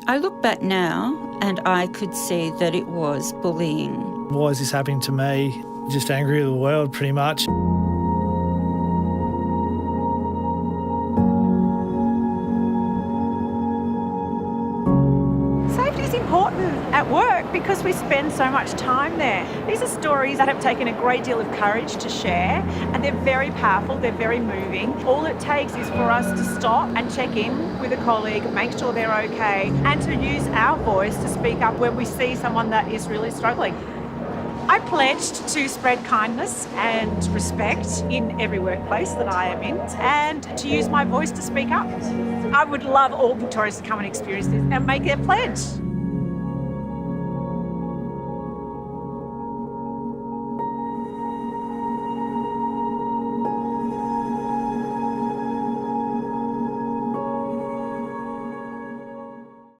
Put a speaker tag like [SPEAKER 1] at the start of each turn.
[SPEAKER 1] I look back now and I could see that it was bullying.
[SPEAKER 2] Why is this happening to me? Just angry with the world, pretty much.
[SPEAKER 3] Safety is important at work because we spend so much time there. These are stories that have taken a great deal of courage to share, and they're very powerful, they're very moving. All it takes is for us to stop and check in with a colleague, make sure they're okay, and to use our voice to speak up when we see someone that is really struggling. I pledged to spread kindness and respect in every workplace that I am in, and to use my voice to speak up. I would love all Victorians to come and experience this and make their pledge.